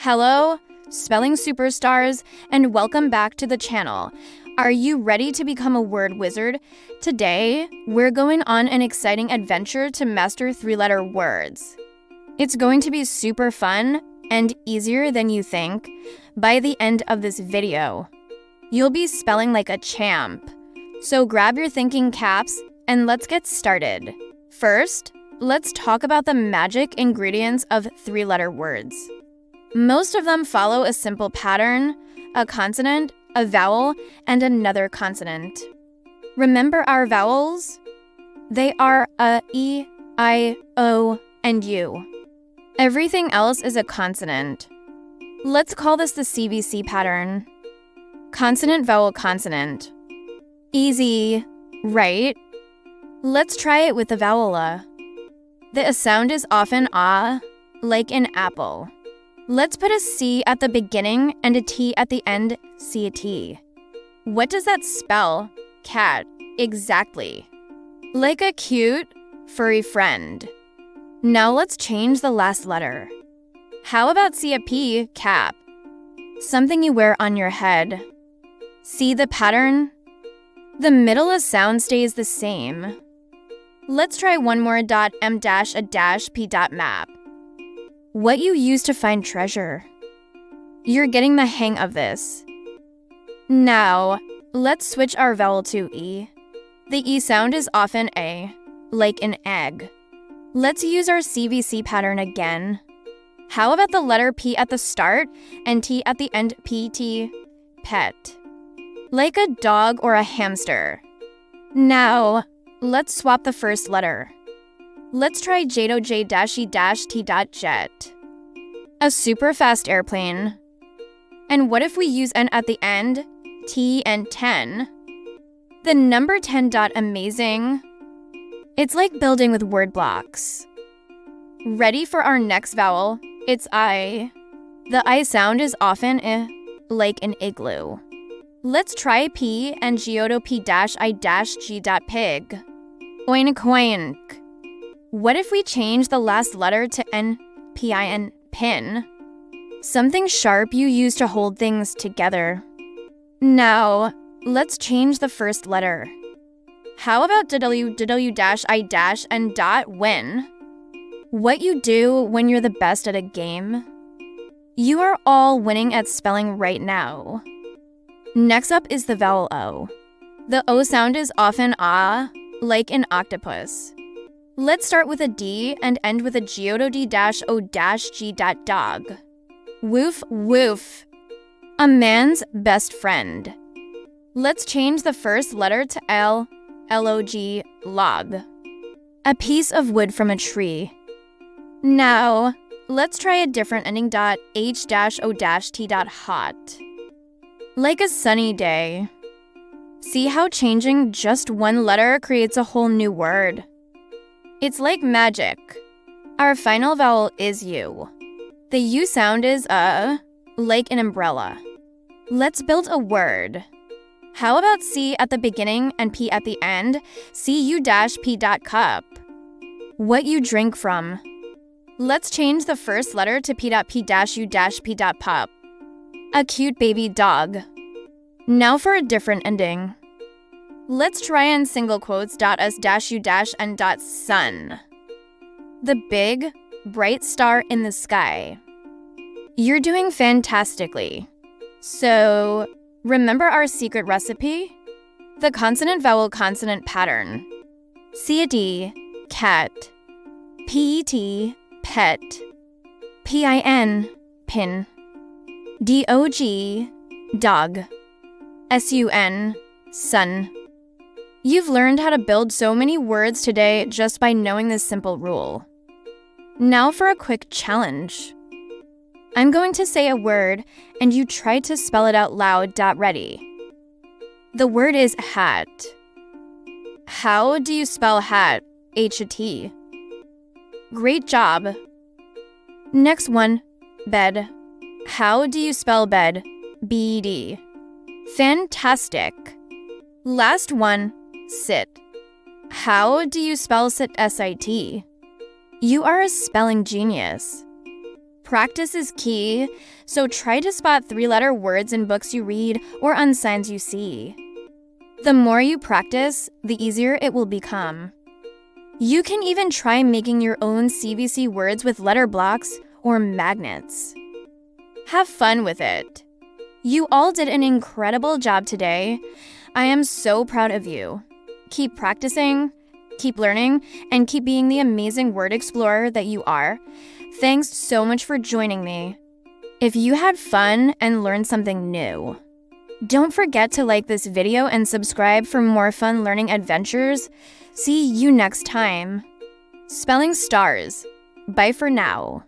Hello, spelling superstars, and welcome back to the channel. Are you ready to become a word wizard? Today, we're going on an exciting adventure to master three-letter words. It's going to be super fun and easier than you think. By the end of this video, you'll be spelling like a champ. So grab your thinking caps and let's get started. First, let's talk about the magic ingredients of three-letter words. Most of them follow a simple pattern: a consonant, a vowel, and another consonant. Remember our vowels? They are a, e, I, o, and u. Everything else is a consonant. Let's call this the CVC pattern. Consonant, vowel, consonant. Easy, right? Let's try it with the vowel a. The sound is often ah, like in apple. Let's put a C at the beginning and a T at the end, see a T. What does that spell? Cat, exactly. Like a cute, furry friend. Now let's change the last letter. How about see a P, cap? Something you wear on your head. See the pattern? The middle of sound stays the same. Let's try one more dot m dash a dash p dot map. What you use to find treasure. You're getting the hang of this. Now, let's switch our vowel to E. The E sound is often A, like an egg. Let's use our CVC pattern again. How about the letter P at the start and T at the end, PT, pet. Like a dog or a hamster. Now, let's swap the first letter. Let's try J-O J dash E dash T dot jet. A super fast airplane. And what if we use N at the end? T and 10. The number 10 dot amazing. It's like building with word blocks. Ready for our next vowel? It's I. The I sound is often I, like an igloo. Let's try P and Giodo P dash I dash G dot pig. Oink oink. What if we change the last letter to N, P-I-N, pin? Something sharp you use to hold things together. Now, let's change the first letter. How about W dash I dash and dot win? What you do when you're the best at a game? You are all winning at spelling right now. Next up is the vowel O. The O sound is often ah, like an octopus. Let's start with a D and end with a Giodo D dash O dash G dot dog. Woof woof. A man's best friend. Let's change the first letter to L, L-O-G, log. A piece of wood from a tree. Now, let's try a different ending dot H dash O dash T dot hot. Like a sunny day. See how changing just one letter creates a whole new word? It's like magic. Our final vowel is U. The U sound is like an umbrella. Let's build a word. How about C at the beginning and P at the end? CU dash P dot cup. What you drink from. Let's change the first letter to P dot P dash U dash P dot pup. A cute baby dog. Now for a different ending. Let's try in single quotes dot us dash U dash and dot sun. The big, bright star in the sky. You're doing fantastically. So, remember our secret recipe? The consonant vowel consonant pattern. C-A-D, cat. P-E-T, pet. P-I-N, pin. D-O-G, dog. S-U-N, sun. You've learned how to build so many words today just by knowing this simple rule. Now for a quick challenge. I'm going to say a word, and you try to spell it out loud. Ready. The word is hat. How do you spell hat? H-A-T. Great job. Next one, bed. How do you spell bed? B-E-D. Fantastic. Last one, sit. How do you spell sit? S-I-T. You are a spelling genius. Practice is key, so try to spot three-letter words in books you read or on signs you see. The more you practice, the easier it will become. You can even try making your own CVC words with letter blocks or magnets. Have fun with it. You all did an incredible job today. I am so proud of you. Keep practicing, keep learning, and keep being the amazing word explorer that you are. Thanks so much for joining me. If you had fun and learned something new, don't forget to like this video and subscribe for more fun learning adventures. See you next time. Spelling stars. Bye for now.